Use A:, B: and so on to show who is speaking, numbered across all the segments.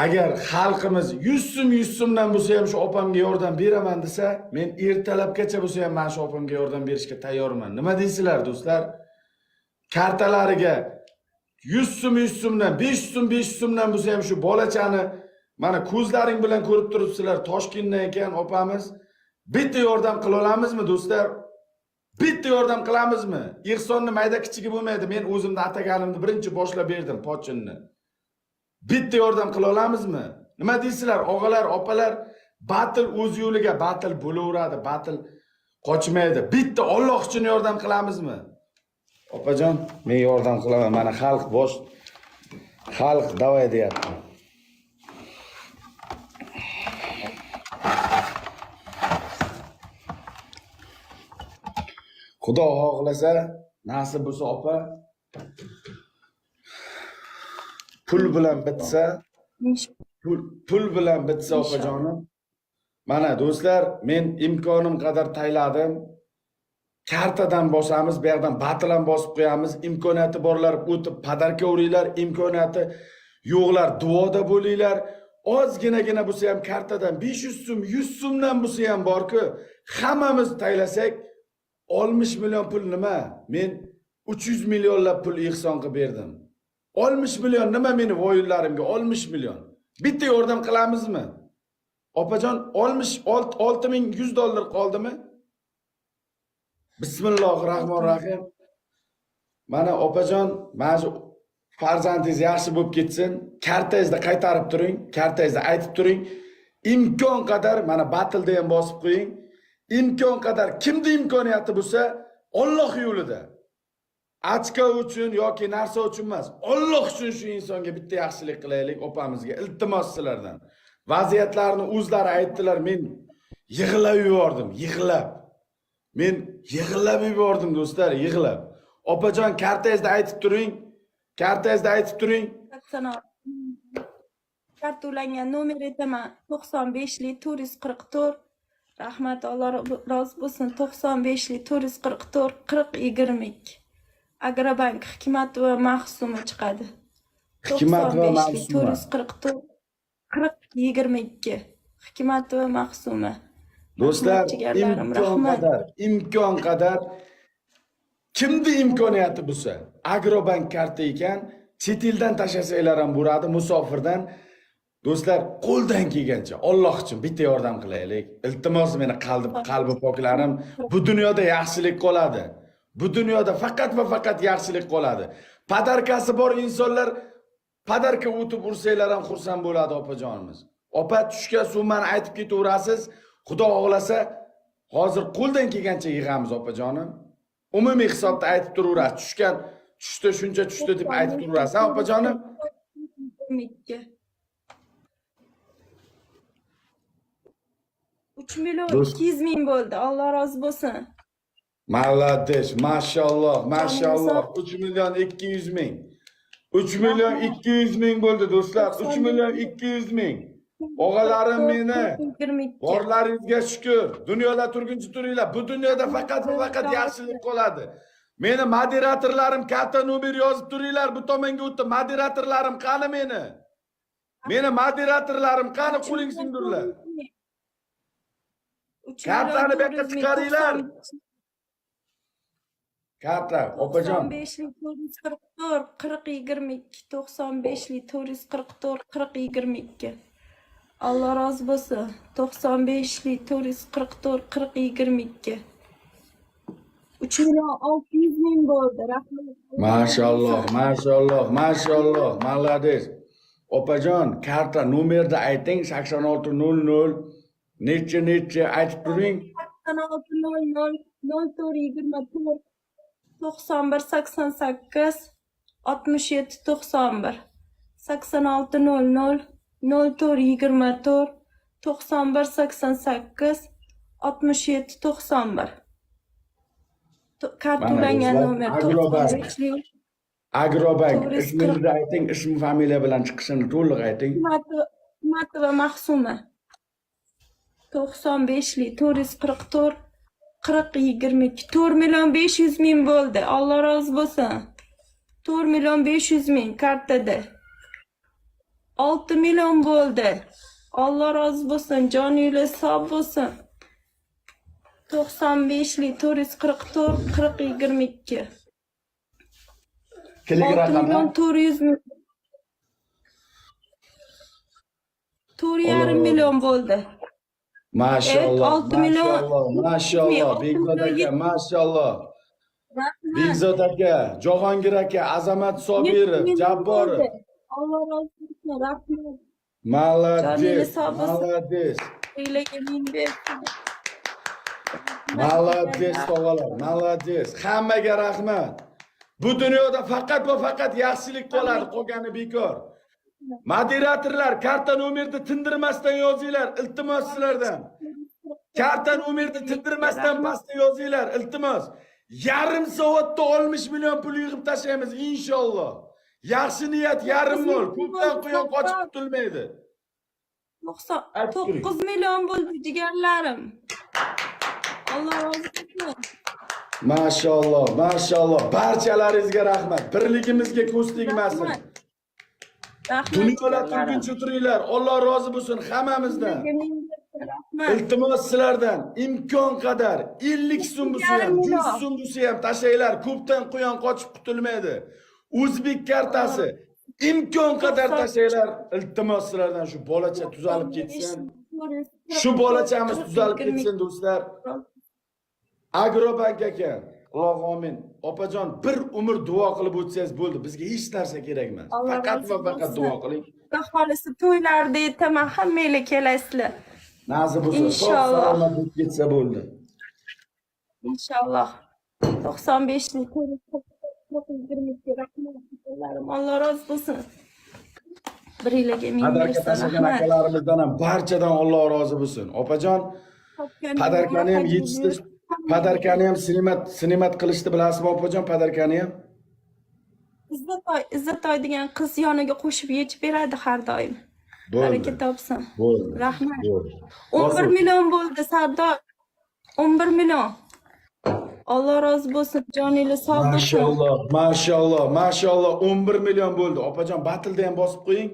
A: agar xalqimiz 100 so'mdan bo'lsa ham shu opamga yordam beraman desa, men ertalabgacha bo'lsa ham mana shu opamga yordam berishga tayyorman. Nima deysizlar, do'stlar? Kartalariga 100 so'mdan 500 so'mdan bo'lsa ham shu bolachani mana ko'zlaring bilan ko'rib turibsizlar, Toshkentdan ekan opamiz. Bitta yordam qila olamizmi, do'stlar? Bitta yordam qilamizmi? Ehsonni mayda kichigi bo'lmaydi. Men o'zimni ataganimni birinchi boshlab berdim, pochinni. Bitta yordam qila olamizmi? Nima deysizlar, og'alar, opalar? Batl o'z yo'liga batl bo'laveradi, batl qochmaydi. Bitta Alloh uchun yordam qilamizmi? Opajon, men yordam qilaman. Mana xalq davay deyapti. Xudo xohlasa, nasib bo'lsa opa, pul bilan bitsa opajonim. Mana do'stlar, men imkonim qadar tayladim. Kartadan bosamiz, bu yerdan batlan bosib qo'yamiz. Imkoniyati borlar o'tib padarka uringlar, imkoniyati yo'qlar duoda bo'linglar. Ozginagina bo'lsa ham kartadan 500 so'm, 100 so'mdan bo'lsa ham bor-ku, hammamiz taylasak 60 million pul nima? Men 300 millionlab pul ehson qilib berdim. 60 million nima meni voyinlarimga? 60 million. Bitta yordam qilamizmi? Opajon, 6600 dollar qoldimi? Bismillahirrohmanirrohim. Mana opajon, mana shu farzandingiz yaxshi bo'lib ketsin. Kartangizni qaytarib turing, kartangizni aytib turing. Imkon qadar mana batilda ham bosib qo'ying. İmkon kadar kimda imkoniyati bo'lsa, Alloh yo'lida. Achka uchun yoki narsa uchun emas, Alloh uchun shu insonga bitta yaxshilik qilaylik opamizga. Iltimos sizlardan. Vaziyatlarni o'zlari aytdilar, men yig'lab yubordim, yig'lab. Men yig'lab yubordim do'stlar, yig'lab. Opajon, kartangizni aytib turing. Kartangizni aytib turing.
B: Kart ulangan nomer aytaman 95 444. Rahmat, Alloh rozi bo'lsin. 95 444 4022. Agrobank Hikmat va Mahsuma chiqadi.
A: Hikmat va Mahsuma
B: 444 4022. Hikmat va Mahsuma.
A: Do'stlar, imkon qadar kimda imkoniyati bo'lsa, Agrobank karta ekan, chet eldan tashlasanglar ham bo'ladi, musofirdan. Do'stlar, qo'ldan kelgancha Alloh uchun bitta yordam qilaylik. Iltimos, meni qalbi poklarim, bu dunyoda yaxshilik qoladi. Bu dunyoda faqat va faqat yaxshilik qoladi. Padarkasi bor insonlar padarka o'tib ursanglar ham xursand bo'ladi opajonimiz. Opa tushgan summani aytib ketaverasiz. Xudo xohlasa, hozir qo'ldan kelgancha yig'amiz opajonim. Umumiy hisobda aytib turaverasiz. Tushdi shuncha tushdi deb aytib turaverasiz, ha opajonim?
B: 3 million 200 ming bo'ldi. Alloh rozi bo'lsin.
A: Malades, maşallah, maşallah. 3 milyon 200 ming. 3 milyon 200 ming bo'ldi do'stlar. 3 milyon 200 ming. Og'alarim meni. Borlaringizga shukr. Dunyoda turguncha turinglar. Bu dunyoda faqat va faqat yaxshilik qoladi. Meni moderatorlarim katta nomer yozib turinglar. Bu tomonga o'tdi. Moderatorlarim qani meni? Meni moderatorlarim qani, qo'ling singdirlar. Kartani bu yerga chiqaringlar. Karta, opajon.
B: 95 444 4022. 95 444 4022. Alloh rozi bo'lsin. 95 444 4022. 3 million 600 ming bo'ldi. Rahmat.
A: Maşallah, maşallah, maşallah. Malades. Opajon, karta nomerni ayting, 8600 necha aytib turing.
B: 8600 0424 91 88 67 91 8600 0424 91 88 67 91. Kart ulangan nomer.
A: Agrobank ismingizni ayting, ism familiya bilan chiqishini to'liq ayting.
B: Hikmat va Mahsuma. 95 444 4022. 4 million 500 ming bo'ldi. Alloh rozi bo'lsin. 4 million 500 ming kartada. 6 milyon bo'ldi. Allah razı bo'lsin, joningiz sog' bo'lsin. 95lik 444 40 22.
A: Kilik
B: 6
A: raqami.
B: milyon 400 ming. 4,5 milyon bo'ldi.
A: Maşallah,
B: Evet, 6 milyon.
A: maşallah, Bekzod aka, maşallah. Bekzod aka, Jahongir aka, Azamat Sobirov, Jabborov.
B: Allah razı olsun, rahmat.
A: Молодец,
B: Joningiz sog' bo'lsin.
A: молодец.
B: Uylarga ming bersin.
A: Молодец tog'alar, молодец. Hammaga rahmat. Bu dunyoda faqat va faqat yaxshilik qoladi, qolgani bekor. Moderatorlar karta nomerni tindirmasdan yozinglar, iltimos sizlardan. Karta nomerni tindirmasdan pastga yozinglar, iltimos. Yarim soatda 60 million pul yig'ib tashlaymiz inshaalloh. Yaxshi niyat yarim mol, ko'pdan quyon qochib qutulmaydi.
B: 9 milyon bo'ldi jigarlarim. Allah razı olsun.
A: Maşallah, maşallah. Barchalaringizga rahmat. Birligimizga ko'z tegmasin.
B: Rahmat.
A: Dunyolar turguncha turinglar. Alloh rozi bo'lsin hammamizdan.
B: Rahmat.
A: Iltimos sizlardan imkon qadar 50 so'm bo'lsa ham, 100 so'm bo'lsa ham tashlanglar. Ko'pdan quyon qochib qutulmaydi. O'zbek kartasi imkon qadar tashlanglar. Iltimos sizlardan shu bolacha tuzalib ketsin. Shu bolachamiz tuzalib ketsin do'stlar. Agrobank aka, Alloh amin. Opajon bir umr duo qilib o'tsangiz bo'ldi. Bizga hech narsa kerak emas. Faqat va faqat duo qiling.
B: Xohlisi to'ylarda aytaman, hammanglar kelasizlar.
A: Nasib bo'lsa,
B: Inshaalloh.
A: salomat bo'lib ketsa bo'ldi.
B: İnşallah. 95'lik 22 rahmatlarim. Allah razı olsun. Biriyle ming
A: Padarka
B: bersin,
A: tashlagan
B: rahmat.
A: akalarimizdan ham barchadan Alloh rozi bo'lsin. Opajon, padarkani ham yetishtir. Padarkani ham sinimat qilishni bilasizmi opajon, padarkani ham?
B: Izzatoy degan qiz yoniga qo'shib yechib beradi har doim.
A: Bo'ldi.
B: Baraka topsin.
A: Bo'ldi.
B: Rahmat.
A: Bo'ldi.
B: 11 milyon bo'ldi Sardor. 11 milyon. Allah razı olsun. Joningiz sog' bo'lsin.
A: Maşallah, maşallah, maşallah 11 milyon bo'ldi. Opajon, Batilda ham bosib qo'ying.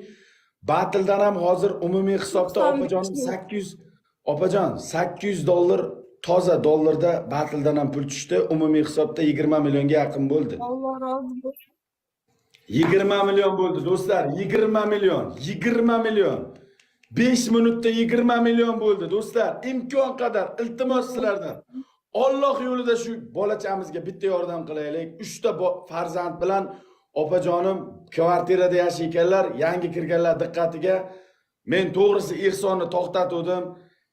A: Batildan ham hozir umumiy hisobda opajonim 800 dollar toza dollarda Batildan ham pul tushdi. Umumiy hisobda 20 millionga yaqin bo'ldi.
B: Allah razı olsun.
A: 20 milyon bo'ldi do'stlar, 20 milyon, 20 milyon. 5 minutda 20 milyon bo'ldi do'stlar. Imkon qadar iltimos sizlardan. Alloh yo'lida shu bolachamizga bitta yordam qilaylik. 3 ta farzand bilan opajonim kvartirada yashaykanlar, yangi kirganlar diqqatiga. Men to'g'risi ehsonni to'xtatdim.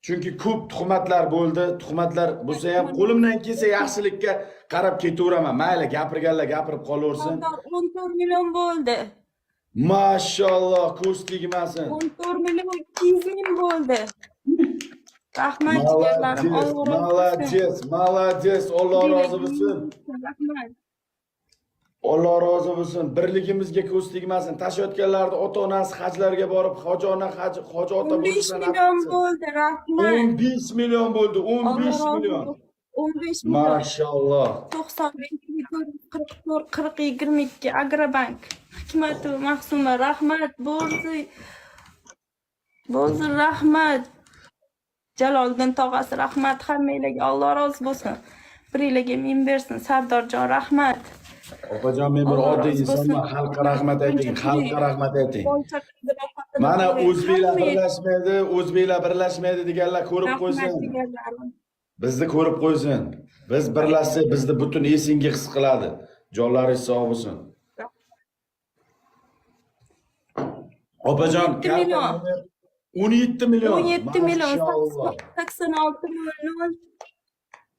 A: Chunki ko'p tuhmatlar bo'ldi. Tuhmatlar bo'lsa ham qo'limdan kelsa yaxshilikka qarab ketaveraman. Mayli, gapirganlar gapirib qolaversin.
B: 14 milyon bo'ldi.
A: Maşallah, ko'z tegmasin.
B: 14 milyon 200 ming bo'ldi. Rahmat jigarlarim.
A: Молодец, молодец. Alloh rozi bo'lsin.
B: Rahmat.
A: Alloh rozi bo'lsin. Birligimizga ko'z tegmasin. Tashayotganlarni ota-onasi hajlarga borib, hoji ona hoji ota
B: 15
A: bo'lishdan
B: milyon bo'ldi. Rahmat.
A: 15 milyon bo'ldi. 15 milyon.
B: 15 milyon.
A: Maşallah.
B: 95 44 40 22 Agrobank. Hikmatova Mahsuma rahmat. Bo'ldi rahmat. Jaloliddin tog'asi rahmat. Hammanglarga Alloh rozi bo'lsin. Biringlarga ming bersin. Sardorjon rahmat.
A: Opajon, men bir oddiy insonman. Xalqqa rahmat ayting, xalqqa rahmat ayting. Mana o'zbeklar birlashmaydi deganlar ko'rib qo'ysin. Bizni ko'rib qo'ysin. Biz birlashsak, bizni butun esinga his qiladi. Jonlaringiz sog' bo'lsin. Opajon, 17 milyon.
B: 17 milyon.
A: Maşallah.
B: 86 milyon.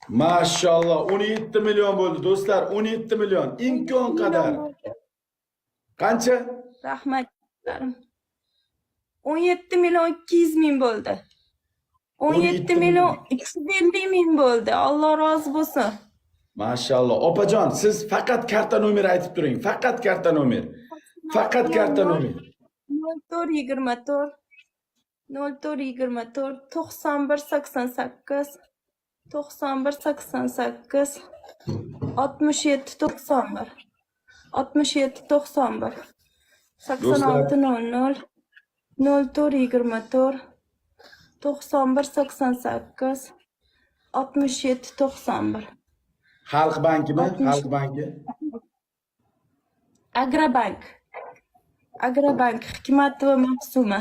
A: Maşallah 17 milyon bo'ldi do'stlar, 17 milyon. İmkon qadar. Qancha?
B: Rahmatlarim. 17 milyon 200 ming bo'ldi. 17 milyon 250 ming bo'ldi. Alloh rozi bo'lsin.
A: Maşallah. Opajon, siz faqat karta nomeri aytib turing. Faqat karta nomer. Faqat karta nomer.
B: 0424 0424 9188 9188 67 91 67 91 86 00 0424 91 88 67 91.
A: Xalq bankimi?
B: 60.
A: Xalq banki.
B: Agrobank. Agrobank Hikmat va Maqsuma.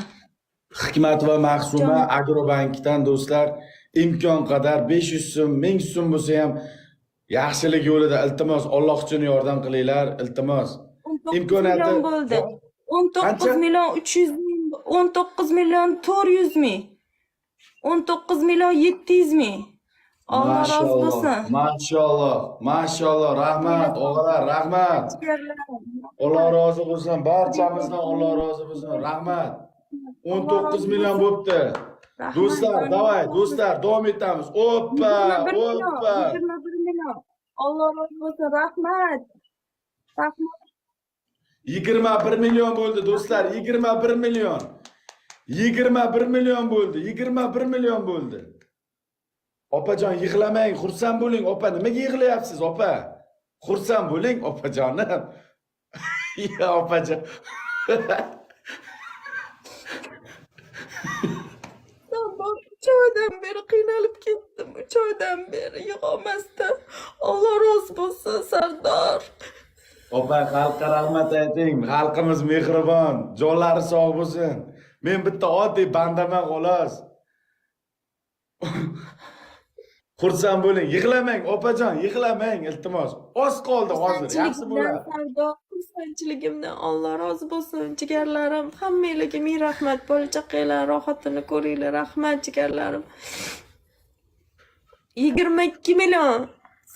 A: Hikmat va Mahsuma Agrobankdan do'stlar imkon qadar 500 so'm, 1000 so'm bo'lsa ham yaxshilik yo'lida iltimos Alloh uchun yordam qilinglar, iltimos.
B: 19 million bo'ldi. 19 million 300 ming, 19 million 400 ming, 19 million 700 ming. Alloh rozi bo'lsin.
A: Mashalloh, mashalloh, rahmat, o'g'illar, rahmat. Alloh rozi bo'lsin, barchamizdan Alloh rozi bo'lsin, rahmat. 19 million bo'libdi. Do'stlar, davay, do'stlar, davom etamiz. Oppa, oppa.
B: 21 million. Alloh rozi bo'lsin, rahmat. Rahmat.
A: 21 million bo'ldi do'stlar, 21 million. 21 million bo'ldi, 21 million bo'ldi. Opajon yig'lamang, xursand bo'ling. Opa, nimaga yig'layapsiz, opa? Xursand bo'ling, opajonim. Ya opajon.
B: Uch oydan beri qiynalib ketdim. 3 oydan beri yig'olmasdan. Alloh rozi bo'lsin, Sardor.
A: Opa, xalqqa rahmat ayting. Xalqimiz mehribon, jonlari sog' bo'lsin. Men bitta oddiy bandaman xolos. Xursand bo'ling, yig'lamang, opajon, yig'lamang, iltimos. Oz qoldi hozir, yaxshi bo'ladi.
B: Sardor, xursandchiligimdan Alloh rozi bo'lsin. Jigarlarim, hammanglarga ming rahmat. Bola chaqanglar rohatini ko'ringlar. Rahmat jigarlarim. 22 million.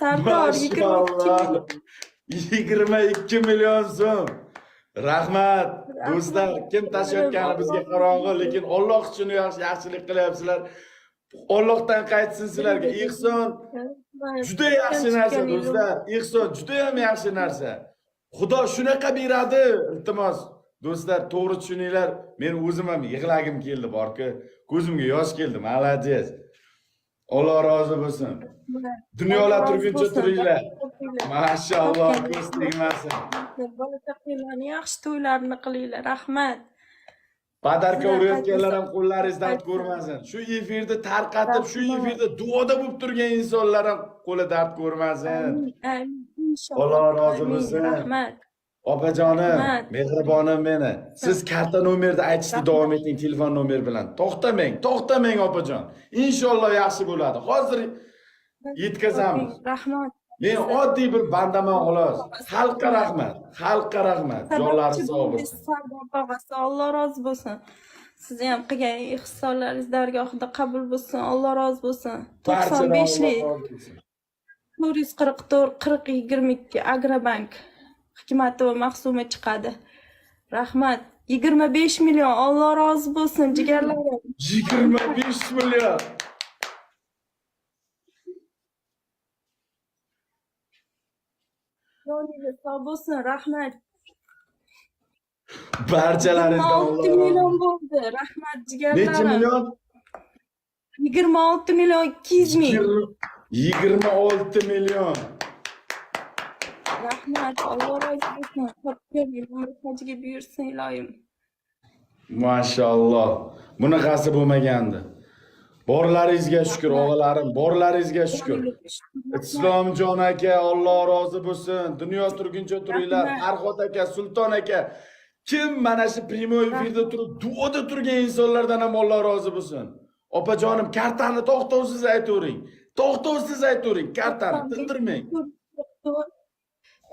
B: Sardor 22 million.
A: 22 million so'm. Rahmat. Do'stlar, kim tashlayotgani bizga qorong'i, lekin Alloh uchun yaxshilik qilyapsizlar. Allohdan qaytsin sizlarga. Ihson juda yaxshi narsa do'stlar. Ihson juda ham yaxshi narsa. Xudo shunaqa beradi. Iltimos, do'stlar, to'g'ri tushuninglar. Men o'zim ham yig'lagim keldi, borki, ko'zimga yosh keldi. Malades. Alloh rozi bo'lsin. Dunyolar turguncha turinglar. Mashalloh, ko'z tegmasin.
B: Bola chaqanglarni yaxshi to'ylarini qilinglar. Rahmat.
A: Badarka urayotganlar ham qo'llaringiz dard ko'rmasin. Shu efirni tarqatib, shu efirda duoda bo'lib turgan insonlar ham qo'li dard ko'rmasin. Alloh rozi bo'lsin.
B: Rahmat.
A: Opajonim, mehribonim meni. Siz karta nomerni aytishda davom eting telefon nomer bilan. To'xtamang, to'xtamang opajon. Inshaalloh yaxshi bo'ladi. Hozir yetkazamiz.
B: Rahmat.
A: Men oddiy bir bandaman xolos. Xalqqa rahmat, xalqqa rahmat. Jonlari sog' bo'lsin.
B: Sardor tog'asi, Alloh rozi bo'lsin. Sizni ham qilgan ihsonlaringiz dargohida qabul bo'lsin. Alloh rozi bo'lsin. 95lik 444 40 22 Agrobank Hikmat va Maqsuma chiqadi. Rahmat. 25 million. Alloh rozi bo'lsin jigarlarim.
A: 25 million.
B: Joningiz sog' bo'lsin. Rahmat.
A: Barchalaringizdan
B: 26 million bo'ldi. Rahmat jigarlarim.
A: Necha million?
B: 26 million 200 ming.
A: 26 million.
B: Rahmat. Alloh rozi bo'lsin. Topgan umr hajiga buyursin iloyim.
A: Mashalloh. Bunaqasi bo'lmagandi. Borlaringizga shukr, o'g'illarim, borlaringizga shukr. Islomjon aka, Alloh rozi bo'lsin. Dunyo turguncha turinglar. Farhod aka, Sulton aka, kim mana shu primoy efirda turib, duoda turgan insonlardan ham Alloh rozi bo'lsin. Opajonim, kartani to'xtovsiz aytavering. To'xtovsiz aytavering, kartani tindirmang.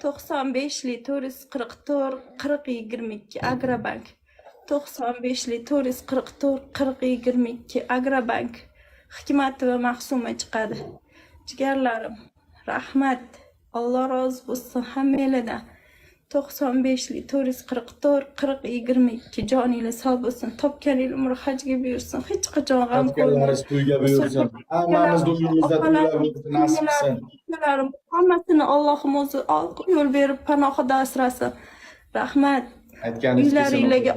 B: 95lik 444 40 22 Agrobank. 95lik 444 40 22 Agrobank. Hikmat va Maqsuma chiqadi. Jigarlarim, rahmat. Alloh rozi bo'lsin hammanglardan. 95lik 444 40 22 joningiz sog' bo'lsin. Topganingiz umr hajga buyursin. Hech qachon g'am
A: ko'rmang. To'yga buyursin. Hammamiz uyimizda to'ylar bo'lsin, nasib qilsin.
B: Hammasini Allohim o'zi yo'l berib panohida asrasin. Rahmat. Uylaringizga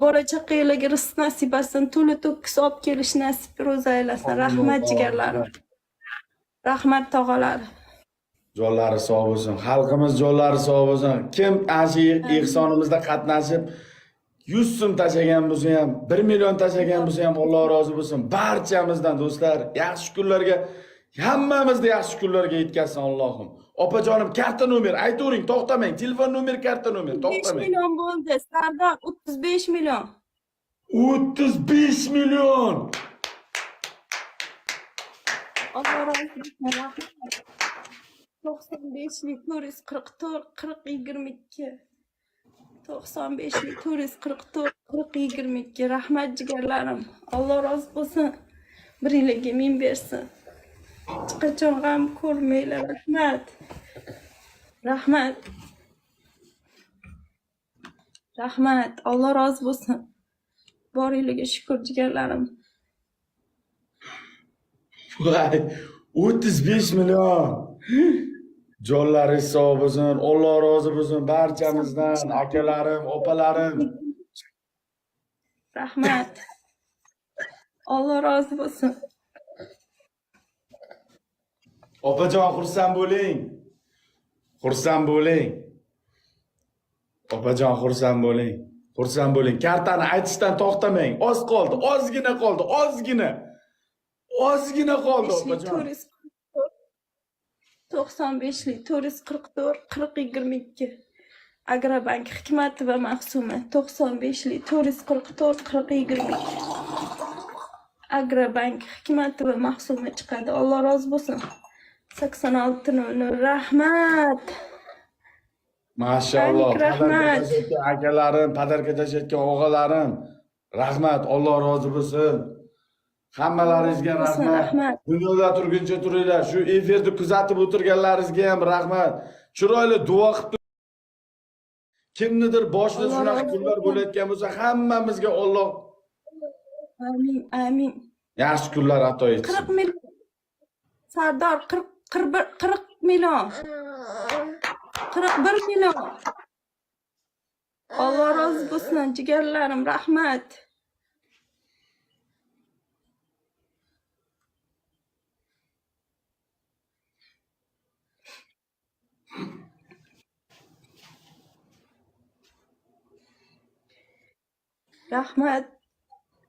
B: bola chaqanglarga rizq nasib etsin. To'la to'kis olib kelish nasib ro'za aylasin. Rahmat jigarlarim. Rahmat tog'alar.
A: Jonlari sog' bo'lsin. Xalqimiz jonlari sog' bo'lsin. Kim ana shu ihsonimizda qatnashib 100 so'm tashlagan bo'lsa ham, 1 million tashlagan bo'lsa ham Alloh rozi bo'lsin. Barchamizdan do'stlar, yaxshi kunlarga, hammamizni yaxshi kunlarga yetkazsin Allohim. Opajonim, karta nomer aytavering, to'xtamang. Telefon nomer, karta nomer,
B: 5
A: to'xtamang.
B: million bo'ldi. Sardor 35 million.
A: 35 million.
B: Alloh rozi bo'lsin. 95lik 444 40 22. 95lik 444 40 22. Rahmat jigarlarim. Alloh rozi bo'lsin. Biringlarga ming bersin. Hech qachon g'am ko'rmanglar. Rahmat. Rahmat. Rahmat. Alloh rozi bo'lsin. Boringlarga shukr jigarlarim.
A: Voy, 35 million. Jonlaringiz sog' bo'lsin. Alloh rozi bo'lsin barchamizdan, akalarim, opalarim.
B: Rahmat. Alloh rozi bo'lsin.
A: Opajon, xursand bo'ling. Xursand bo'ling. Opajon, xursand bo'ling. Xursand bo'ling. Kartani aytishdan to'xtamang. Oz qoldi, ozgina qoldi, ozgina. Ozgina qoldi, opajon. 95lik 444 40 22. Agrobank Hikmat va Mahsuma 95lik 444 40 22. Agrobank Hikmat va Mahsuma chiqadi. Alloh rozi bo'lsin. 8600. Rahmat. Maşallah.
B: Rahmat.
A: Akalarim, padarka tashlayotgan og'alarim. Rahmat, Alloh rozi bo'lsin. Hammalaringizga rahmat.
B: Rahmat.
A: Dunyoda turguncha turinglar. Shu efirni kuzatib o'tirganlaringizga ham rahmat. Chiroyli duo qilib kimnidir boshida shunaqa kunlar bo'layotgan bo'lsa, hammamizga Alloh
B: Amin, amin.
A: yaxshi kunlar ato etsin.
B: 40 million. Sardor 40 million. 41 million. Alloh rozi bo'lsin jigarlarim, rahmat. Rahmat.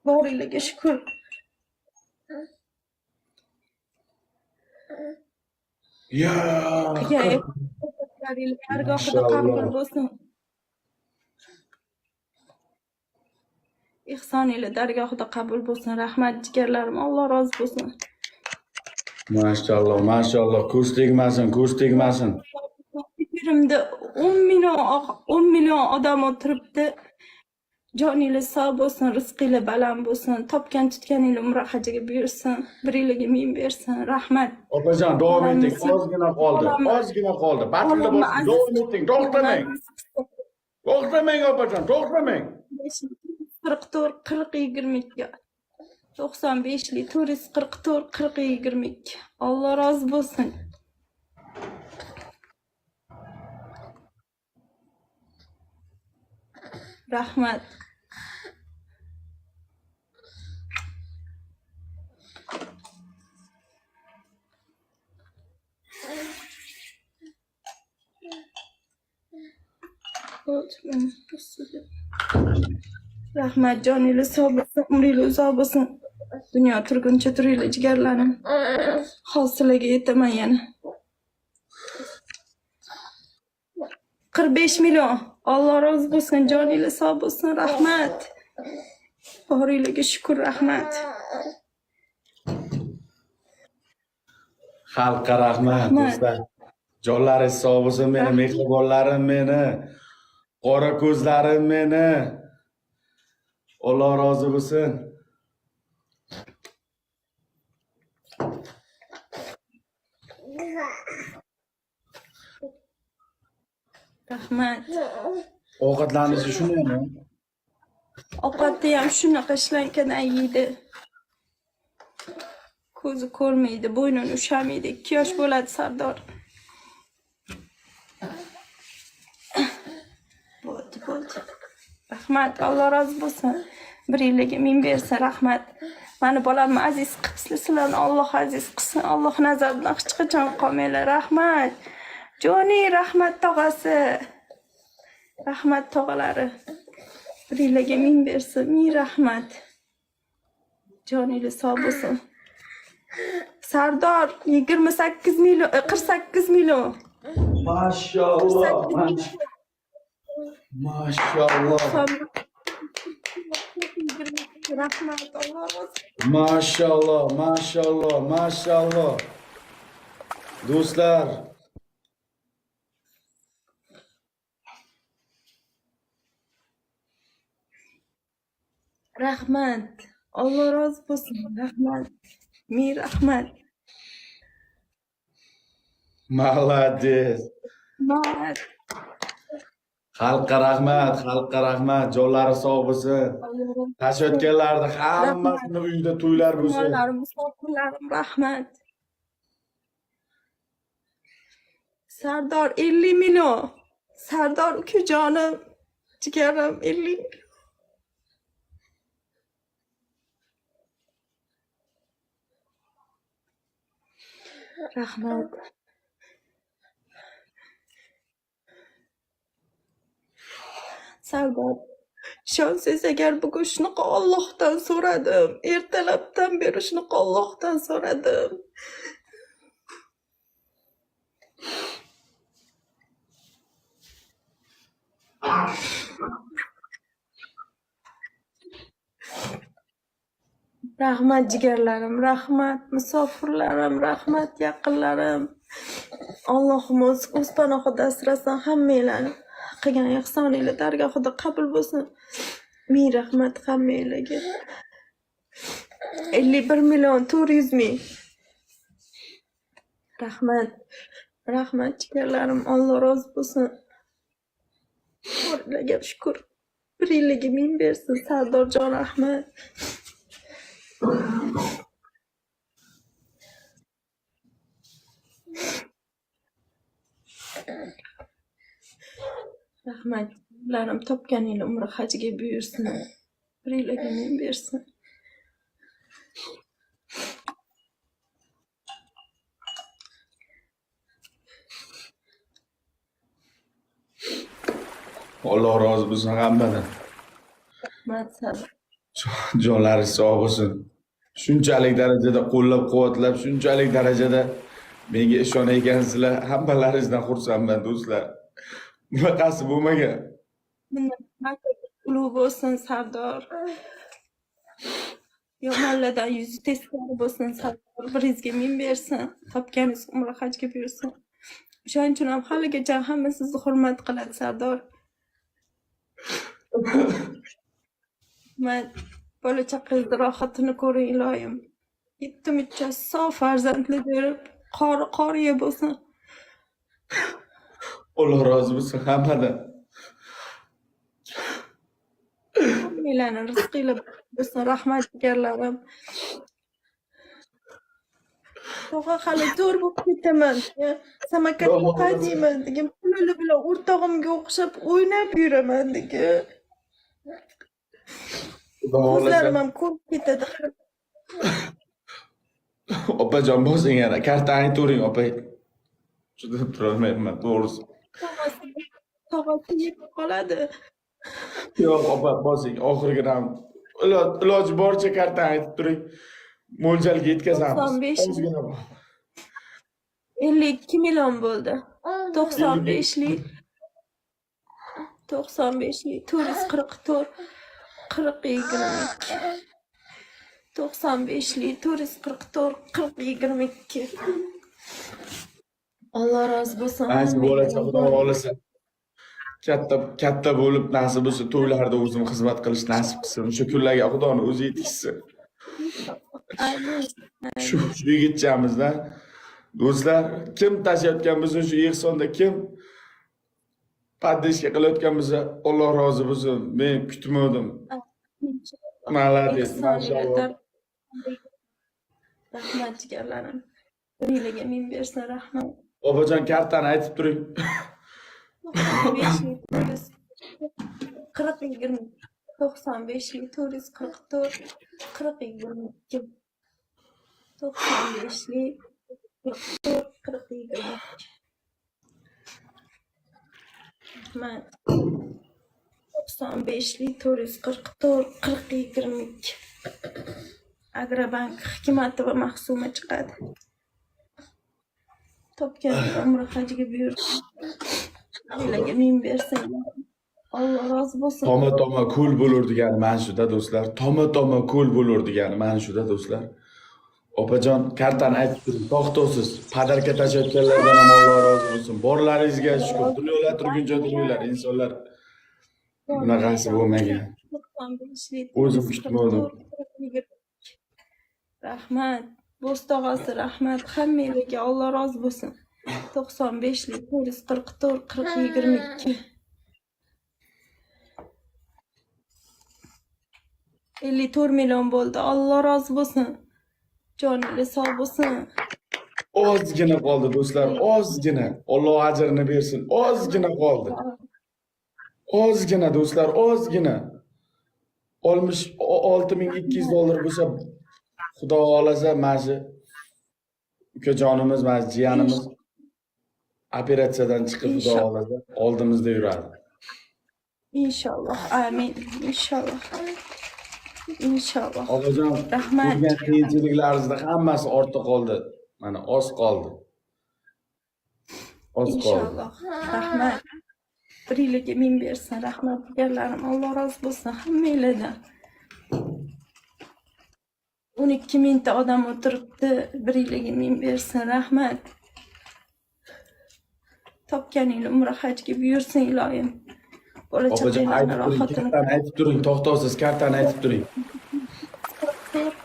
B: Boringlarga shukr.
A: Ya.
B: Dargohida qabul bo'lsin. Ihsoningiz dargohida qabul bo'lsin. Rahmat jigarlarim. Alloh rozi bo'lsin.
A: Maşallah, maşallah. Kurs tegmasin, kurs tegmasin.
B: Efirimda 10 million odam o'tiribdi. Joningiz sog' bo'lsin, rizqingiz baland bo'lsin, topgan tutganingiz umra hajiga buyursin, biringlarga ming bersin. Rahmat.
A: Opajon, davom eting. Ozgina qoldi. Ozgina qoldi. Batilda bo'lsin. Davom eting. To'xtamang. To'xtamang opajon, to'xtamang.
B: 44 40 22. 95lik 444 40 22. Alloh rozi bo'lsin. Rahmat. Rahmat, joningiz sog' bo'lsin, umringiz uzoq bo'lsin. Dunyo turguncha turinglar jigarlarim. Hosilaga yetaman yana. 45 million. Alloh rozi bo'lsin, joningiz sog' bo'lsin. Rahmat. Boringlarga shukr, rahmat.
A: Xalqqa rahmat do'stlar. Jonlaringiz sog' bo'lsin, meni mehribonlarim, meni qora ko'zlarim, meni. Alloh rozi bo'lsin.
B: Rahmat.
A: Ovqatlanishi shundaymi?
B: Ovqatni ham shunaqa ishlankadan yeydi. Ko'zi ko'rmaydi, bo'ynini ushamaydi. 2 yosh bo'ladi Sardor. Bo'ldi. Rahmat, Alloh rozi bo'lsin. Biringlarga ming bersin, rahmat. Mani bolamni aziz qilsin, sizlarni Alloh aziz qilsin. Alloh nazaridan hech qachon qolmanglar. Rahmat. Joni, rahmat tog'asi. Rahmat tog'alari. Biringlarga ming bersin, ming rahmat. Joningiz sog' bo'lsin. Sardor 28 million, 48 million.
A: Maşallah. Maşallah.
B: Rahmat, Allah razı olsun.
A: Maşallah. Maşallah. Maşallah. Do'stlar,
B: Rahmat. Allah razı olsun. Rahmat. Ming rahmat.
A: malades.
B: Rahmat.
A: Xalqqa rahmat, xalqqa rahmat. Jonlari sog' bo'lsin. Tashlayotganlarni hammasini uyida to'ylar bo'lsin.
B: Mehmonlarim, musofirlarim, rahmat. Sardor 50 million. Sardor ukajonim, jigarim 50 million. Rahmat. Sardor, ishonsangiz agar bugun shunaqa Allohdan so'radim. Ertalabdan beri shunaqa Allohdan so'radim. Rahmat jigarlarim, rahmat musofirlarim, rahmat yaqinlarim. Allohim o'z panohida asrasin hammanglarni. Qilgan ehsoninglar dargohida qabul bo'lsin. Ming rahmat hammanglarga. 51 million 400 ming. Rahmat. Rahmat jigarlarim, Alloh rozi bo'lsin. Xudoga shukr. Biringlarga ming bersin, Sardorjon rahmat. Rahmat. Ularım topganinglar umri hajga buyursin. Biringlarga ming bersin.
A: Alloh rozi bo'lsin hammadan.
B: Rahmat Sardor.
A: Jonlari sog' bo'lsin. Shunchalik darajada qo'llab-quvvatlab, shunchalik darajada menga ishonayotgansizlar. Hammalaringizdan xursandman do'stlar. Bunaqasi bo'lmagan.
B: Ulug' bo'lsin Sardor. Yomonlardan yuzi teskari bo'lsin Sardor. Biringizga ming bersin. Topganingiz umri hajga buyursin. O'shaning uchun ham haligacha hamma sizni hurmat qiladi Sardor. Men bola chaqangizni rohatini ko'ring iloyim. Yetim uchasi sog' farzandli berib, qoriya bo'lsin.
A: Alloh rozi bo'lsin hammadan.
B: Hammanglarni rizqinglar bo'lsin, rahmat jigarlarim. Tog'a hali zo'r bo'lib ketaman. Samarqandga qaytayman degan pullar bilan o'rtog'imga o'xshab o'ynab yuraman degan. Ko'zlarim ham ko'rib ketadi.
A: Opajon bosing yana, kartani turing opay. Juda turolmayman, to'g'risi.
B: Tog'asi yetib qoladi.
A: Yo'q, opa, bosing. Oxirgi raund. Iloji boricha kartani aytib turing. Mo'ljalga yetkazamiz.
B: 95.
A: Ozgina bor.
B: 52 million bo'ldi. 95lik 444 40 22 95lik 444 40 22. Alloh rozi bo'lsin.
A: Nasib bo'lsa Xudo xohlasa. Katta bo'lib nasib bo'lsa to'ylarda o'zim xizmat qilish nasib qilsin. O'sha kunlarga Xudoning o'zi yetkazsin. Shu yigitchamizda do'stlar, kim tashlayotgan bo'lsa shu ehsonda kim paddishga qilayotgan bo'lsa Alloh rozi bo'lsin. Men kutmadim. Malades, mashalloh.
B: Rahmat jigarlarim. Biringlarga ming bersin, rahmat.
A: Opajon kartani aytib turing.
B: 40 20 95lik 444 40 22 95lik 44 40 22. Rahmat. 95lik 444 40 22. Agrobank hikmati va mahsuma chiqadi. Topgan umri hajiga buyursin. Yiliga 1000 bersang. Alloh rozi bo'lsin.
A: Toma ko'l bo'lur degani mana shuda do'stlar. Toma ko'l bo'lur degani mana shuda do'stlar. Opajon, kartani aytib turing. To'xtovsiz. Padarka tashlayotganlardan ham Alloh rozi bo'lsin. Borlaringizga shukr. Dunyolar turguncha turinglar, insonlar. Bunaqasi bo'lmagan.
B: 95lik
A: O'zim kutmadim.
B: Rahmat. Bo'stog'asi rahmat. Hammangizga Alloh rozi bo'lsin. 95lik 444 40 22. 54 million bo'ldi. Alloh rozi bo'lsin. Joningiz sog' bo'lsin.
A: Ozgina qoldi do'stlar, ozgina. Alloh ajrini bersin. Ozgina qoldi. Ozgina do'stlar, ozgina. 66200 dollar bo'lsa, Xudo xolasa, mana shu ukajonimiz, mana shu jiyanimiz operatsiyadan chiqib Xudo xolasa oldimizda yuradi.
B: Inshaalloh. Amin. Inshaalloh. Inshaalloh.
A: Opajon,
B: Rahmat.
A: bo'lgan qiyinchiliklaringizda hammasi ortda qoldi. Mana oz qoldi. Oz qoldi.
B: Inshaalloh. Rahmat. Bir yiliga 1000 bersin. Rahmat berlarim. Alloh rozi bo'lsin hammanglardan. 12 mingta odam o'tiribdi. Bir yiliga 1000 bersin. Rahmat. Topganingiz umra hajga buyursin iloyim. Bola
A: Opajon,
B: chaqanglarni
A: aytib turing, to'xtovsiz, kartani aytib turing.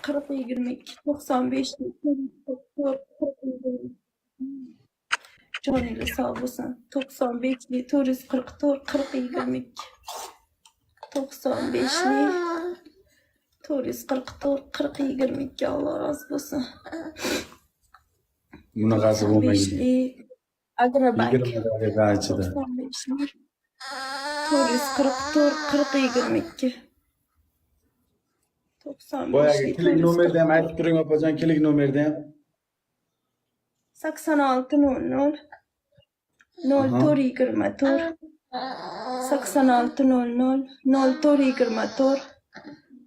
B: 40 22 95 Joningiz sog' bo'lsin. 95lik 444 40 22. 95lik 444 40 22. Alloh rozi bo'lsin.
A: Bunaqasi bo'lmagan.
B: 95lik Agrobank
A: 20 daqiqa ichida.
B: 95lik 444 40 22. 95
A: Boyagi kilik nomerni ham aytib turing opajon, kilik nomerni ham.
B: 8600 0424 8600 0424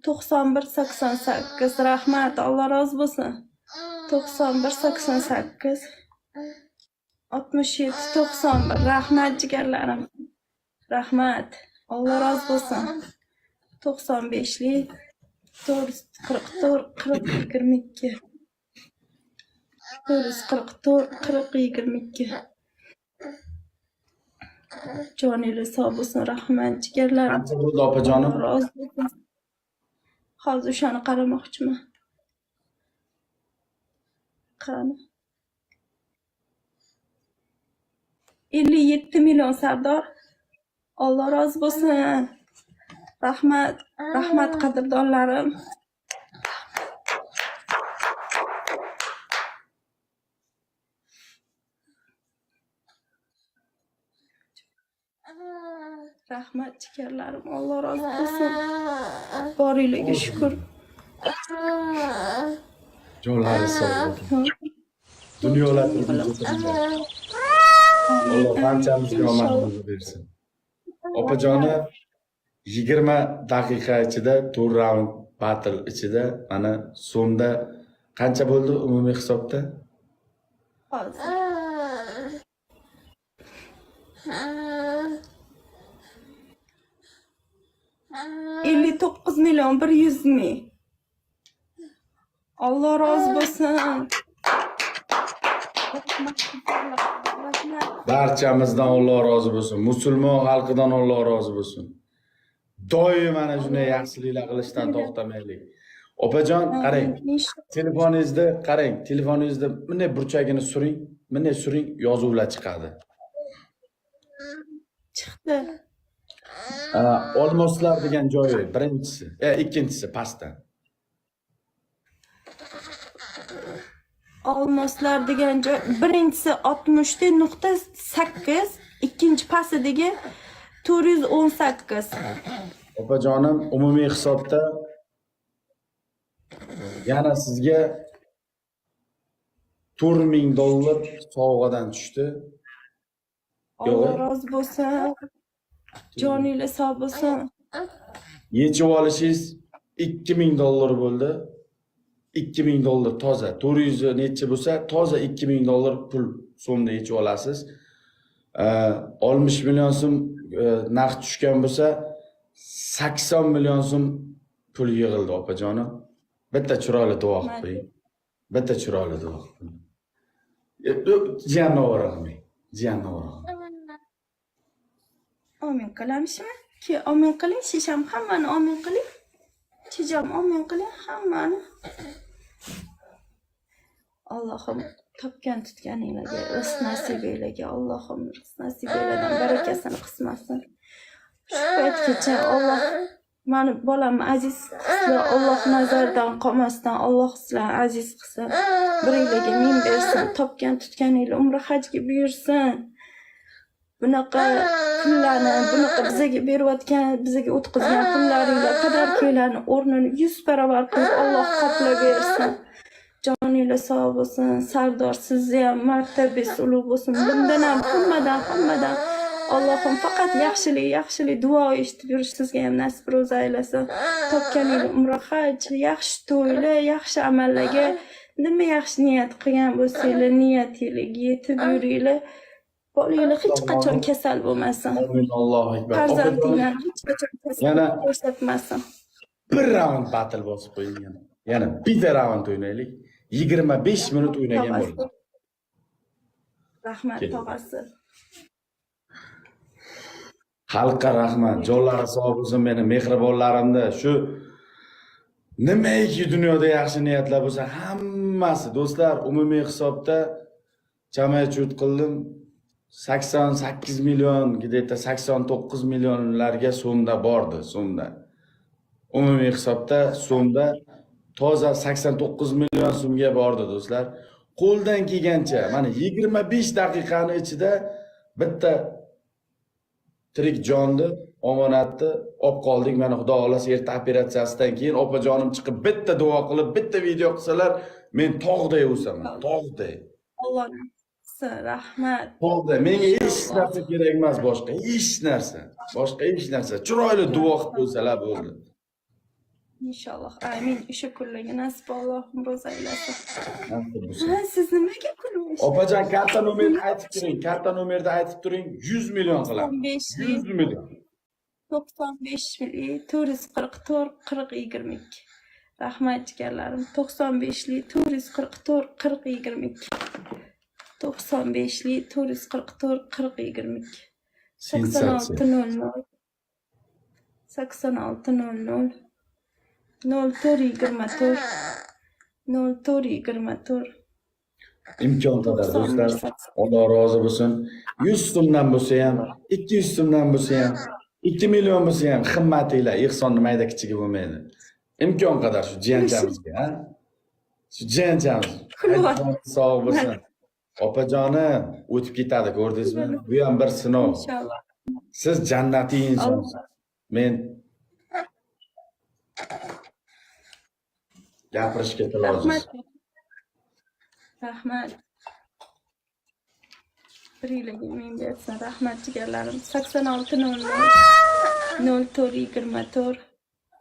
B: 9188. Rahmat, Alloh rozi bo'lsin. 9188 67 91. Rahmat jigarlarim. Rahmat, Alloh rozi bo'lsin. 95lik 444 40 22. 444 40 22. Joningiz sog' bo'lsin. Rahmat jigarlarim.
A: Qancha bo'ldi opajonim?
B: Rozi bo'lsin. Hozir o'shani qaramoqchiman. Qani. 57 million Sardor. Alloh rozi bo'lsin. Rahmat, rahmat qadrdonlarim. Rahmat jigarlarim. Alloh rozi bo'lsin. Boringlarga shukr.
A: Jonlari sog' bo'lsin. Dunyolar Alloh barchamizga omadimizni bersin. Opajoni 20 daqiqa ichida 4 raund battle ichida mana so'mda qancha bo'ldi umumiy hisobda?
B: Hozir. 59 million 100 ming. Alloh rozi bo'lsin.
A: Barchamizdan Alloh rozi bo'lsin. Musulmon xalqidan Alloh rozi bo'lsin. Doim mana shunday yaxshiliklar qilishdan to'xtamaylik. Opajon, qarang. Telefoningizni qarang. Telefoningizni bunday burchagini suring. Bunday suring, yozuvlar chiqadi.
B: Chiqdi.
A: Olmoslar degan joyi birinchisi, ikkinchisi pastdan.
B: Olmoslar degan joy birinchisi 60.8, ikkinchi pastdagi 418.
A: Opajonim, umumiy hisobda yana sizga 4000 dollar sovg'adan tushdi.
B: Alloh rozi bo'lsin. Joningiz sog' bo'lsin.
A: Yechib olishingiz $2000 bo'ldi. $2000 toza. 400 necha bo'lsa, toza $2000 pul so'mda yechib olasiz. 60 million so'm narx tushgan bo'lsa, 80 million so'm pul yig'ildi opajonim. Bitta chiroyli duo qilib qo'ying. Bitta chiroyli duo qilib qo'ying. Jiyanni o'rag'mang. Jiyanni o'rag'mang.
B: Amin qilamizmi? Ki amin qiling, shisham hammani amin qiling. Chijam amin qiling hammani. Allohim topgan tutganinglarga rizq nasib eylaga. Allohim rizq nasib eyladan barakasini qismasin. Shu paytgacha Alloh mani bolamni aziz qilsin. Alloh nazardan qolmasdan Alloh sizlarni aziz qilsin. Biringlarga min bersin. Topgan tutganinglar umra hajga buyursin. Bunaqa pullarni, bunaqa bizaga berayotgan, bizaga o'tkazgan pullaringlar, qadarkilarni o'rnini 100 barobar qilib Alloh qoplab bersin. Joningiz sog' bo'lsin, Sardor sizni ham martabangiz ulug' bo'lsin. Bundan ham hammadan Allohim faqat yaxshilik duo eshitib yurish sizga ham nasib ro'za aylasin. Topganingiz umra haj, yaxshi to'ylar, yaxshi amallarga, nima yaxshi niyat qilgan bo'lsanglar, niyatingizga yetib yuringlar. Bolanglar hech qachon kasal bo'lmasin.
A: Amin. Allohu akbar.
B: Farzandinglar hech qachon kasal ko'rsatmasin.
A: Bir raund battle bosib qo'ying yana. Yana bitta raund o'ynaylik. 25 minut o'ynagan bo'ldi.
B: Rahmat tog'asi.
A: Xalqqa rahmat. Jonlari sog' bo'lsin meni mehribonlarimda. Shu nimaiki dunyoda yaxshi niyatlar bo'lsa, hammasi do'stlar umumiy hisobda jamiyat qildim. 88 million, где-то 89 millionlarga so'mda bordi, so'mda. Umumiy hisobda so'mda toza 89 million so'mga bordi do'stlar. Qo'ldan kelgancha, mana 25 daqiqani ichida bitta tirik jonni, omonatni olib qoldik. Mana Xudo xolasa erta operatsiyasidan keyin opajonim chiqib bitta duo qilib, bitta video qilsalar, men tog'day o'saman, tog'day.
B: Alloh rahmat.
A: Bo'ldi, menga hech narsa kerak emas boshqa, hech narsa. Boshqa hech narsa. Chiroyli duo qilib qo'ysalar bo'ldi.
B: Inshaalloh. Amin. O'sha kunlarga nasib Allohim ro'za aylasin. Siz nimaga kulmaysiz?
A: Opajon, karta nomerni aytib turing. Karta nomerni aytib turing. 100 million qilamiz. 100 million.
B: 95 lik 444 40 22. Rahmat jigarlarim. 95 lik 444 40 22. 95 lik 444 40 22. 8600 8600 0424 0424
A: imkon qadar do'stlar, Alloh rozi bo'lsin. 100 so'mdan bo'lsa ham, 200 so'mdan bo'lsa ham, 2 million bo'lsa ham himmatinglar, ehsonni mayda kichigi bo'lmaydi. Imkon qadar shu jiyanchamizga, ha? Shu jiyanchamiz sog' bo'lsin. Opajoni o'tib ketadi, ko'rdingizmi? Bu ham bir sinov.
B: Inshaalloh.
A: Siz jannatiy insonsiz. Men gapirishga tilojiz.
B: Rahmat. Biringlarga men bersin. Rahmat jigarlarim. 8600 0424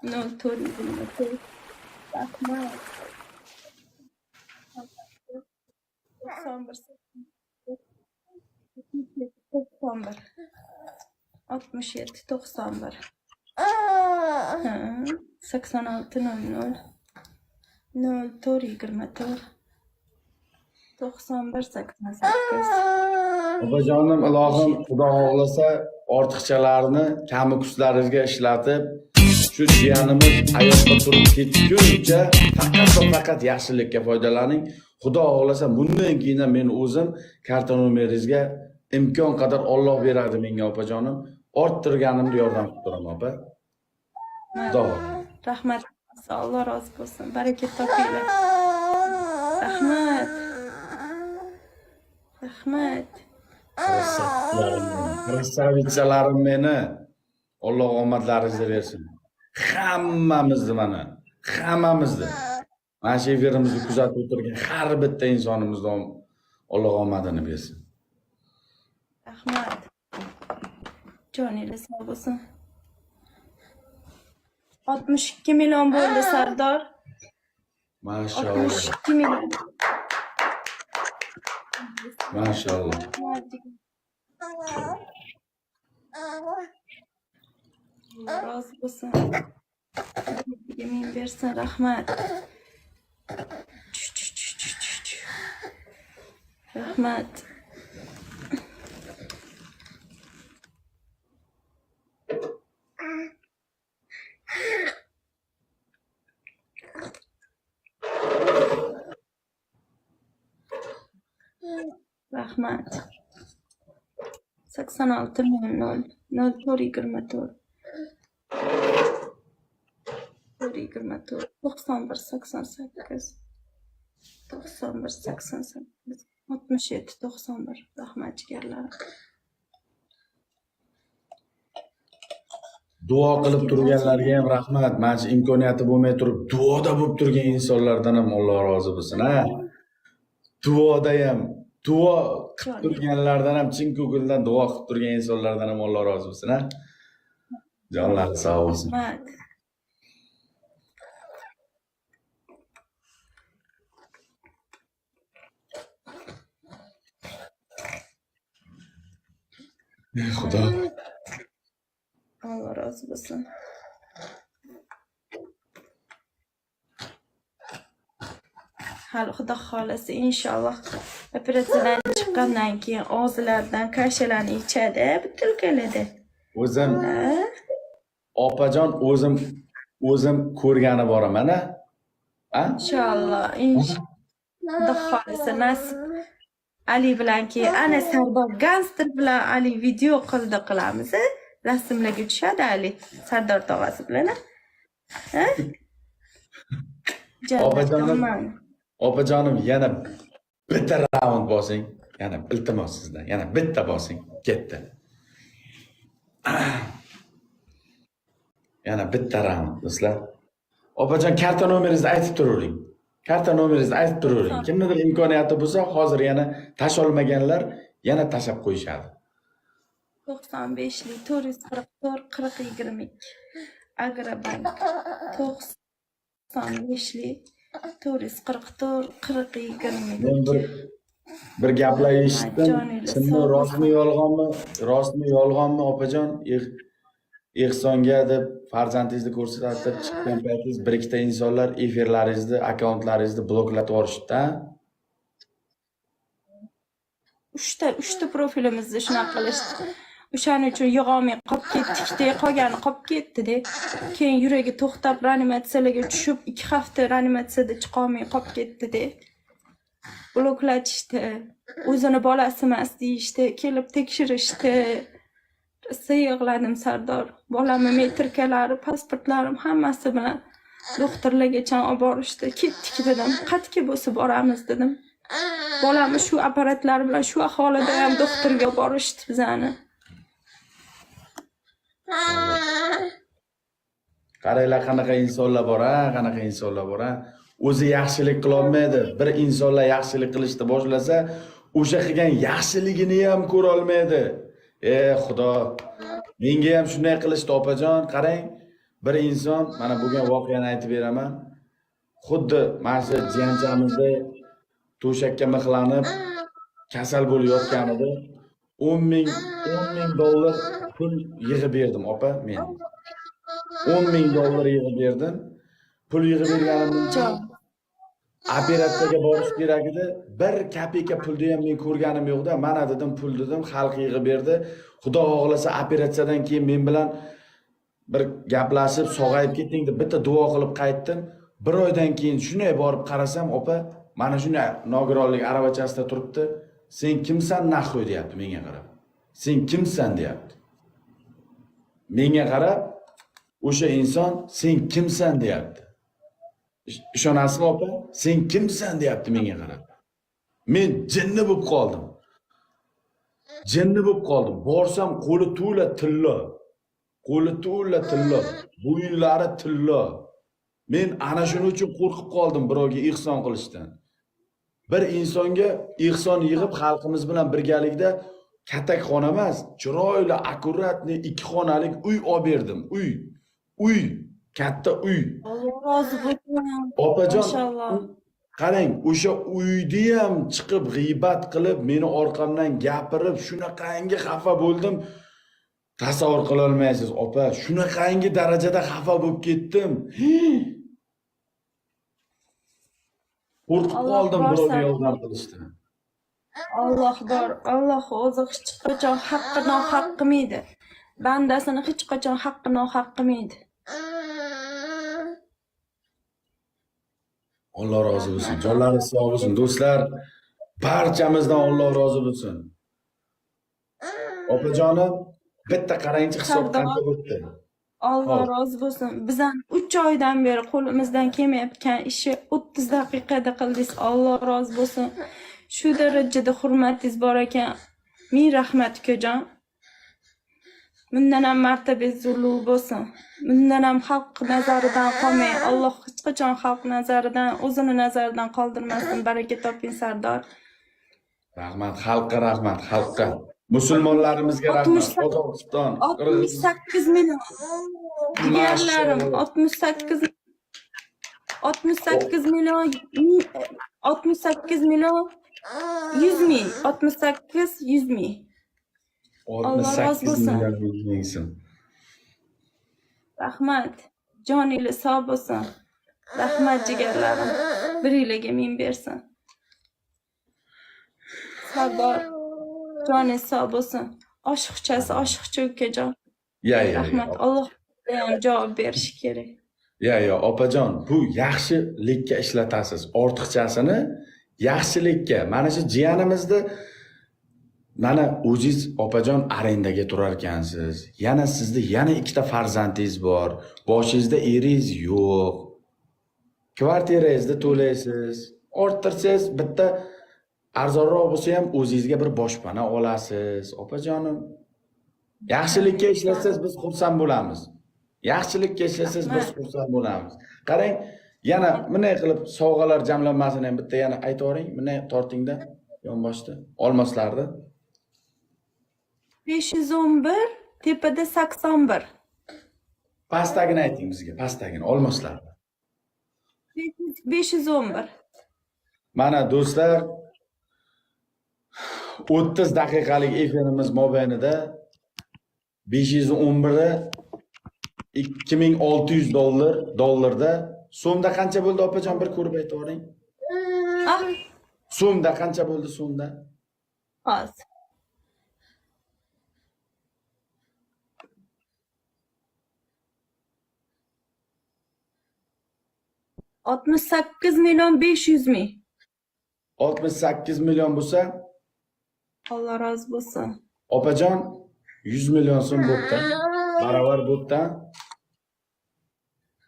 B: 0424. Rahmat. 67 91 8600 0424 91 88.
A: Opajonim, ilohim Xudo xohlasa ortiqchalarni kami-kuslaringizga ishlatib, shu jiyanimiz hayotda turib ketguncha faqat yaxshilikka foydalaning. Xudo xohlasa bundan keyin men o'zim karta nomeringizga imkon qadar Alloh beradi menga opajonim. Orttirganimda yordam qilib turaman, opa. Xudo.
B: Rahmat. Alloh rozi bo'lsin. Barakat topinglar. Rahmat. Rahmat.
A: Krasavitsalarim meni. Alloh omadlaringizni bersin. Hammamizni mana, hammamizni. Mana shu efirimizni kuzatib o'tirgan har bitta insonimizdan Alloh omadini bersin.
B: Rahmat. Joningiz sog' bo'lsin. 62 million bo'ldi Sardor.
A: Maşallah.
B: 62 million.
A: Maşallah.
B: Rozi bo'lsin. Ming bersin, rahmat. Rahmat. Rahmat. 86 million 0424 424 91 88 91 88 67 91 rahmat jigarlar.
A: Duo qilib turganlarga ham rahmat. Mana shu imkoniyati bo'lmay turib, duoda bo'lib turgan insonlardan ham Alloh rozi bo'lsin, ha. Duoda ham, duo qilib turganlardan ham chin ko'ngildan duo qilib turgan insonlardan ham Alloh rozi bo'lsin, ha. Jonlari sog' bo'lsin.
B: Rahmat.
A: Xudo.
B: Alloh rozi bo'lsin. Hali xudo xolasa inshaalloh operatsiyadan chiqqandan keyin og'zilaridan kashalarni ichadi, butilkalada.
A: O'zim opajon o'zim ko'rgani boraman, ha? Ha?
B: Inshaalloh, xudo xolasa nasib. Ali bilan keyin ana Sardor Gangster bilan Ali video qilamiz. Rasmlarga tushadi Ali Sardor tog'asi bilan, ha?
A: Opajonim yana bitta raund bosing. Yana iltimos sizdan. Yana bitta bosing. Ketdi. Yana bitta raund do'stlar. Opajon karta nomeringizni aytib turavering. Karta nomeringizni aytib turavering. Kimnidir imkoniyati bo'lsa, hozir yana tasholmaganlar yana tashab qo'yishadi.
B: 95 lik 444 4022 Agrobank 95 lik 444 4022
A: bir gaplar eshitdim. Kimni rostmi yolg'onmi opajon? Ehsonga deb farzandingizni ko'rsatib chiqqan paytingiz bir ikkita insonlar efirlaringizni, akkauntlaringizni bloklatib yuborishdi-da.
B: Uchta profilimizni shunaqa qilishdi. O'shaning uchun yig'olmay qolib ketdik-da, qolgani qolib ketdi-da. Keyin yuragi to'xtab reanimatsiyaga tushib 2 hafta reanimatsiyada chiqa olmay qolib ketdi-da. Bloklatishdi. O'zini bolasi emas deyishdi, kelib tekshirishdi. Yig'ladim Sardor. Bolamni metrkalari, pasportlarim hammasi bilan doktorlargacha olib borishdi. Ketdik dedim. Qatga bo'lsa boramiz dedim. Bolamni shu apparatlar bilan shu ahvolida ham doktorga borishdi bizani.
A: Qaranglar qanaqa insonlar bor, ha, qanaqa insonlar bor, ha. O'zi yaxshilik qila olmaydi. Bir insonlar yaxshilik qilishni boshlasa, o'sha qilgan yaxshiligini ham ko'ra olmaydi. Xudo. Menga ham shunday qilishdi opajon. Qarang, bir inson mana bo'lgan voqeani aytib beraman. Xuddi mana shu jiyanchamizni to'shakka mixlanib kasal bo'lib yotganida 10 ming dollar pul yig'ib berdim opa men. 10 ming dollar yig'ib berdim. Pul yig'ib berganimdan keyin operatsiyaga borish kerak edi. 1 kopeyka pulni ham men ko'rganim yo'q-da. Mana dedim, pul dedim, xalq yig'ib berdi. Xudo xohlasa operatsiyadan keyin men bilan bir gaplashib, sog'ayib ketding deb bitta duo qilib qaytdim. 1 oydan keyin shunday borib qarasam, opa, mana shunday nogironlik aravachasida turibdi. Sen kimsan naxoy deyapti menga qarab. Sen kimsan deyapti. Menga qarab o'sha inson sen kimsan deyapti. Ishonasizmi opa? Sen kimsan deyapti menga qarab. Men jinni bo'lib qoldim. Jinni bo'lib qoldim. Borsam qo'li to'la tillo. Qo'li to'la tillo. Bo'yinlari tillo. Men ana shuning uchun qo'rqib qoldim birovga ihson qilishdan. Bir insonga ihson yig'ib xalqimiz bilan birgalikda katak xona emas, chiroyli, akkuratni 2 xonalik uy olib berdim. Uy, katta uy.
B: Alloh rozi bo'lsin.
A: Opajon,
B: Mashalloh.
A: qarang, o'sha uyni ham chiqib g'iybat qilib, meni orqamdan gapirib, shunaqangi xafa bo'ldim. Tasavvur qila olmaysiz, opa. Shunaqangi darajada xafa bo'lib ketdim. Qo'rqib
B: Alloh
A: qoldim
B: bor
A: birovga
B: sar-
A: yordam qilishdan.
B: Alloh bor. Alloh o'zi hech qachon haqqi nohaq qilmaydi. Bandasini hech qachon haqqi nohaq qilmaydi.
A: Alloh rozi bo'lsin. Jonlaringiz sog' bo'lsin, do'stlar. Barchamizdan Alloh rozi bo'lsin. Opajonim, bitta qarangchi hisob qancha o'tdi.
B: Alloh
A: Hop.
B: rozi bo'lsin. Bizdan 3 oydan beri qo'limizdan kelmayotgan ishni 30 daqiqada qildingiz. Alloh rozi bo'lsin. Shu darajada hurmatingiz bor ekan. Ming rahmat ukajon. Bundan ham martabangiz ulug' bo'lsin. Bundan ham xalq nazaridan qolmang. Alloh hech qachon xalq nazaridan, o'zini nazaridan qoldirmasin. Baraka toping Sardor.
A: Rahmat, xalqqa rahmat, xalqqa. Musulmonlarimizga rahmat.
B: 68
A: Qozog'iston, Qirg'iziston.
B: 68 million. Digarlarim 68 million 68 million 100 ming 68 100 ming. Allah razı
A: 68
B: olsun.
A: million yengsin.
B: Rahmat. Joningiz sog' bo'lsin. Rahmat jigarlarim. Biringlarga ming bersin. Sardor joningiz sog' bo'lsin. Oshiqcha ukajon.
A: Ya.
B: Rahmat. Alloh ham javob berishi kerak.
A: Ya, opajon, bu yaxshilikka ishlatasiz. Ortiqchasini yaxshilikka. Mana shu jiyanimizni mana o'zingiz opajon arendaga turar ekansiz. Yana sizda yana 2 ta farzandingiz bor. Boshingizda eringiz yo'q. Kvartirangizni to'laysiz. Orttirsangiz bitta arzonroq bo'lsa ham o'zingizga bir boshpana olasiz, opajonim. Yaxshilikka ishlatsangiz biz xursand bo'lamiz. Yaxshilikka ishlasangiz biz xursand bo'lamiz. Qarang, yana bunday qilib sovg'alar jamlanmasini ham bitta yana aytib o'ring. Bunday tortingda, yonboshda, olmoslarda.
B: 511, tepada 81.
A: Pastagini ayting bizga, pastagini, olmoslarda.
B: 511.
A: Mana do'stlar, 30 daqiqalik efirimiz mobaynida 511 2600 dollarda, so'mda qancha bo'ldi opajon, bir ko'rib aytib o'ring.
B: Ah,
A: So'mda qancha bo'ldi so'mda?
B: hozir. $68,500,000.
A: 68 million bo'lsa,
B: Alloh rozi bo'lsin.
A: opajon 100 million so'm bo'pti. Barobar bo'pti.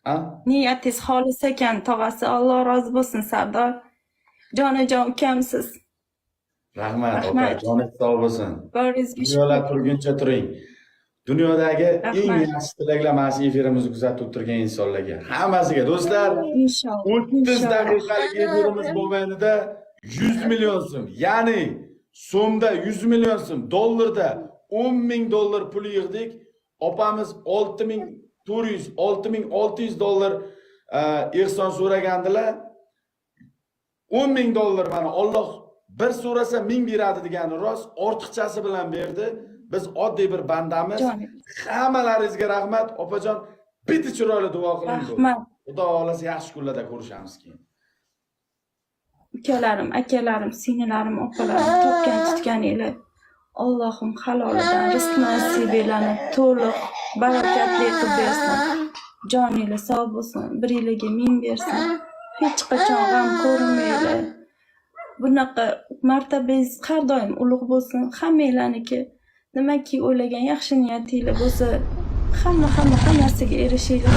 A: Ha?
B: Niyatingiz xolis ekan, tog'asi. Alloh rozi bo'lsin Sardor. Jonajon ukamsiz.
A: Rahmat, opa,
B: Rahmat.
A: joningiz sog' bo'lsin.
B: Boringizga
A: Dunyolar turguncha turing. Dunyodagi eng
B: Rahmat.
A: yaxshi tilaklar mana shu efirimizni kuzatib turgan insonlarga, hammasiga do'stlar,
B: inshaalloh.
A: 30 daqiqalik efirimiz mobaynida 100 million so'm, ya'ni so'mda 100 million so'm, dollarda 10 ming dollar pul yig'dik. Opamiz 6400, 6600 dollar ehson so'ragandilar. 10 ming dollar mana Alloh bir so'rasa 1000 beradi degani rost, ortiqchasi bilan berdi. Biz oddiy bir bandamiz.
B: Jonim.
A: Hammalaringizga rahmat, opajon. Bitta chiroyli duo qiling.
B: Rahmat.
A: Xudo xolasa yaxshi kunlarda ko'rishamiz keyin.
B: Ukalarim, akalarim, singillarim, opalarim topgan tutganinglar. Allohim halolidan rizq nasiblarni to'liq barakatli qilib bersin. Joninglar sog' bo'lsin, biringlarga ming bersin. Hech qachon g'am ko'rmanglar. Bunaqa martabangiz har doim ulug' bo'lsin. Hammanglarniki nimaki o'ylagan yaxshi niyatinglar bo'lsa, hammasiga erishinglar.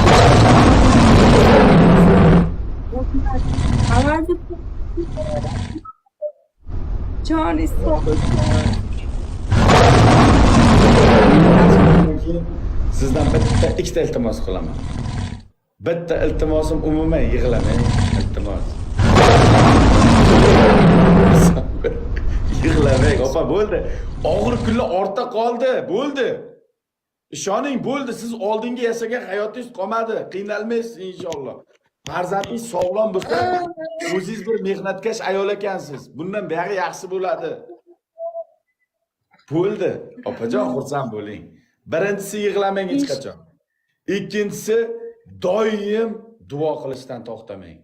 B: Joningiz sog' bo'lsin.
A: Sizdan bitta ikkita iltimos qilaman. Bitta iltimosim umuman yig'lamang, iltimos. Yig'lamang, opa, bo'ldi. Og'ir kunlar ortda qoldi, bo'ldi. Ishoning, bo'ldi. Siz oldinga yasagan hayotingiz qolmadi. Qiynalmaysiz inshaalloh. Farzandingiz sog'lom bo'lsa, o'zingiz bir mehnatkash ayol ekansiz. Bundan buyog'i yaxshi bo'ladi. Bo'ldi. Opajon, xursand bo'ling. Birinchisi yig'lamang hech qachon. Ikkinchisi doim duo qilishdan to'xtamang.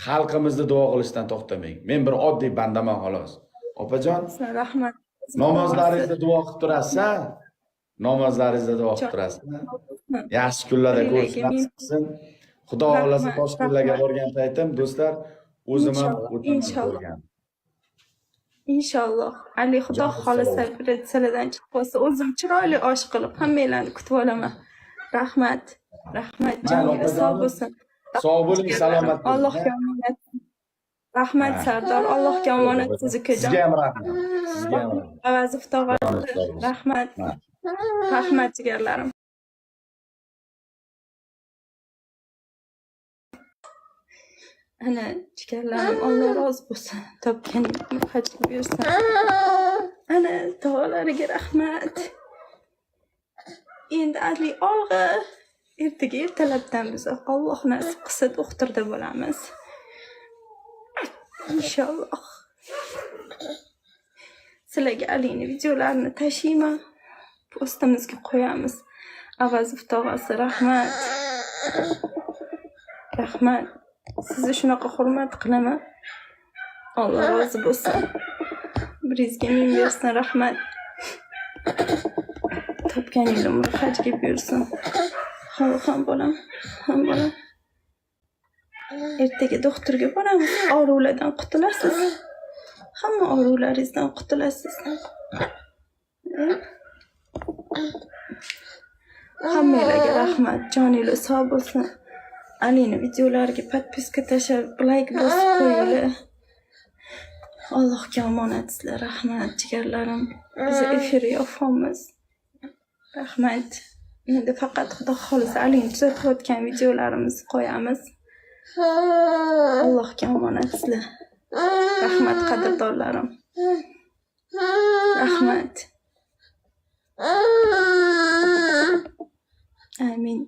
A: Xalqimizni duo qilishdan to'xtamang. Men bir oddiy bandaman xolos. Opajon,
B: Rahmat.
A: namozlaringizda duo qilib turasiz-a? Namozlaringizda duo qilib turasiz. Yaxshi kunlarda ko'rishsin. Xudo xolasa Toshkentlarga borgan paytim do'stlar, o'zim ham ko'rgan.
B: Inshaalloh. Ali Xudo xolasa biletsalardan chiqib qolsa, o'zim chiroyli osh qilib hammalarni kutib olaman. Rahmat. Rahmat. Joningiz sog' bo'lsin.
A: Sog' bo'ling, salomat bo'ling.
B: Allohga omonat. Rahmat Sardor. Allohga omonat siz ukajon.
A: Sizga ham rahmat. Sizga ham rahmat.
B: Avazov tog'a. Rahmat. Rahmat jigarlarim. Ana jigarlarim, Alloh rozi bo'lsin. Topganingizni hajr bersin. Ana tog'alariga rahmat. Endi Ali olg'a. Ertaga ertalabdan biz Alloh nasib qilsa doktorda bo'lamiz. Inshaalloh. Sizlarga Alining videolarini tashiyman. Postimizga qo'yamiz. Avazov tog'asi rahmat. Rahmat. Sizni shunaqa hurmat qilaman. Alloh rozi bo'lsin. Biringizga ming bersin rahmat. Topganingizni umr hajga buyursin. Ham bolam. Ertaga doktorga boramiz. Og'riqlardan qutulasiz. Hamma og'riqlaringizdan qutulasiz. Hammalarga rahmat. Joningiz sog' bo'lsin. Alining videolariga podpiska tashlab, like bosib qo'yinglar. Allohga omonatsizlar. Rahmat jigarlarim. Biz efirga yopamiz. Rahmat. Endi faqat Xudo xolisa Alining tuzatayotgan videolarimizni qo'yamiz. Allohga omonatsizlar. Rahmat qadrdonlarim. Rahmat. Amin.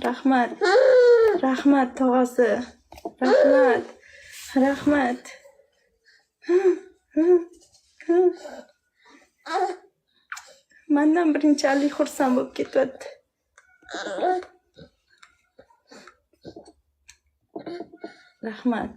B: Rahmat. Rahmat tog'asi. Rahmat. Mendan birinchalik xursand bo'lib ketyapti. Rahmat.